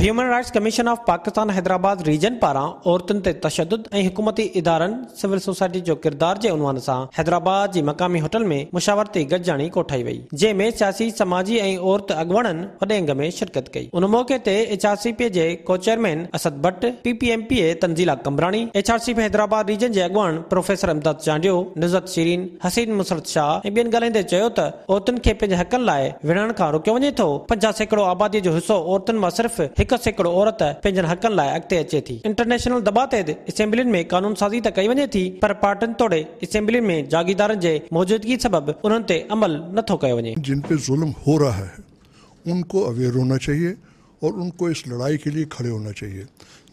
Human rights commission of Pakistan Hyderabad region पारां औरतुनि ते तशद्दुद ऐं हुकूमती इदारनि सिविल सोसाइटी जो किरदार जे उनवान सां हैदराबाद जी मकामी होटल में मुशावरती गॾिजाणी कोठाई वई, जंहिंमें सियासी, समाजी ऐं औरत अॻुवाणनि वॾे अंग में शिरकत कई। उन मौके ते HRCP जे को chairman Asad Bhatt, PPMPA तंज़ीला कमरानी, HRCP Hyderabad reason जे अॻुवान प्रोफेसर इमदाद चांडियो, निज़त शीरीन, हसीन मुसरत शाह ऐं ॿियनि ॻाल्हाईंदे चयो त औरतुनि खे पंहिंजे हक़नि लाइ विढ़ण खां रोकियो वञे थो। 50% आबादी जो हिसो औरतुनि मां सिर्फ़ 1% औरत पंहिंजनि हक़नि लाइ अॻिते अचे थी। इंटरनेशनल दॿा ते असेंबलियुनि में कानून साज़ी त कई वञे थी, पर पार्टियुनि तोड़े असेंबलियुनि में जागीरदारनि जे मौजूदगी सबबि उन्हनि ते अमल नथो कयो वञे। जिन पे जुल्म हो रहा है उनको अवेयर होना चाहिए और उनको इस लड़ाई के लिए खड़े होना चाहिए।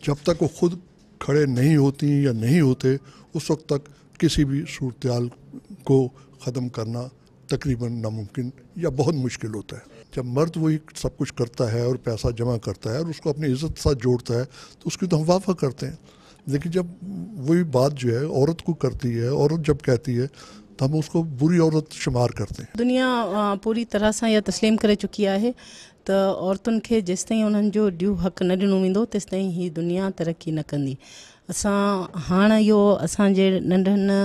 जब तक वो खुद खड़े नहीं होती या नहीं होते, उस वक्त तक किसी भी सूरत को ख़त्म करना तकरीबन नामुमकिन या बहुत मुश्किल होता है। जब मर्द वही सब कुछ करता है और पैसा जमा करता है और उसको अपनी इज्जत के साथ जोड़ता है तो उसकी तो हम वाह करते हैं, लेकिन जब वही बात जो है औरत को करती है, औरत जब कहती है तो हम उसको बुरी औरत शुमार करते हैं। दुनिया पूरी तरह से यह तस्लीम करे चुकी है तो औरतुनि खे जेसिताईं उन्हनि जो ड्यू हक़ न ॾिनो वेंदो तेसिताईं ही दुनिया तरक्की न कंदी। असां हाणे इहो असांजे नंढनि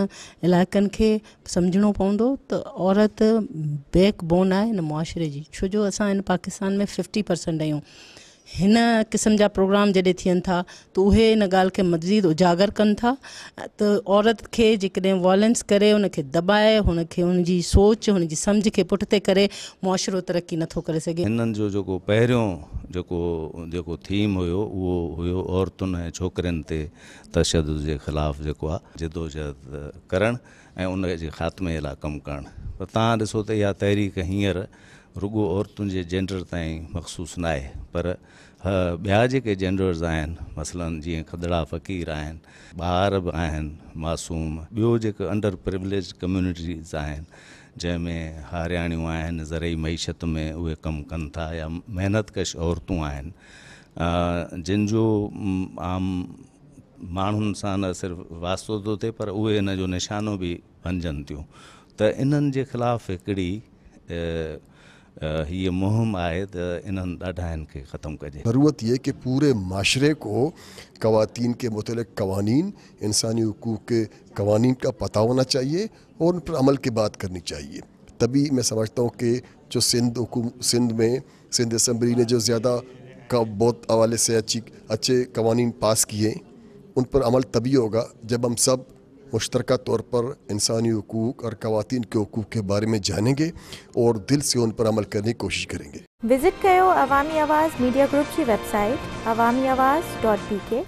इलाइक़नि खे सम्झणो पवंदो त औरत बैकबोन आहे हिन मुआशिरे जी, छो जो असां हिन पाकिस्तान में 50% आहियूं। हिन क़िस्म जा प्रोग्राम जॾहिं थियनि था त उहे हिन ॻाल्हि खे मज़ीद उजागर कनि था त औरत खे जेकॾहिं वॉयलेंस करे, उनखे दॿाए, हुनखे हुनजी सोच, हुनजी सम्झ खे पुठिते करे मुआशिरो तरक्की नथो करे सघे। हिननि जो जेको पहिरियों जेको थीम हुयो उहो हुयो औरतुनि ऐं छोकिरनि ते तशद्दुद जे ख़िलाफ़ु जेको आहे जिदोजहद करणु ऐं उन जे ख़ात्मे लाइ कमु करणु। पर तव्हां ॾिसो त इहा तहरीक हींअर रुॻो औरतुनि जे जेंडर ताईं मख़सूस न आहे, पर ॿिया जेके जेंडर्स आहिनि, मसलन जीअं खदड़ा फ़क़ीर आहिनि, ॿार बि आहिनि मासूम, ॿियो जेके अंडर प्रिविलेज कम्यूनिटीज़ आहिनि जंहिंमें हारियाणियूं आहिनि, ज़रई मईशत में उहे कमु कनि था, या महिनतकश औरतूं आहिनि जिन जो आम माण्हुनि सां न सिर्फ़ु वास्तो थो थिए पर उहे इन जो निशानो बि बणिजनि थियूं। त इन्हनि जे ख़िलाफ़ु हिकिड़ी ये मुहिम आए तो इन्हनि ॾाढा इनके ख़त्म कजे। ज़रूरत ये कि पूरे माशरे को ख़वातीन के मुतल्लिक़ कवानीन, इंसानी हुकूक के कवानीन का पता होना चाहिए और उन पर अमल की बात करनी चाहिए। तभी मैं समझता हूँ कि जो सिंध असम्बली ने जो ज़्यादा का बहुत हवाले से अच्छे कवानीन पास किए, उन पर अमल तभी होगा जब हम सब मुश्तरका तौर पर इंसानी हुकूक और ख़वातीन के हुकूक के बारे में जानेंगे और दिल से उन पर अमल करने की कोशिश करेंगे। विजिट कयो अवामी आवाज़ मीडिया ग्रुप की वेबसाइट awamiawaz.pk।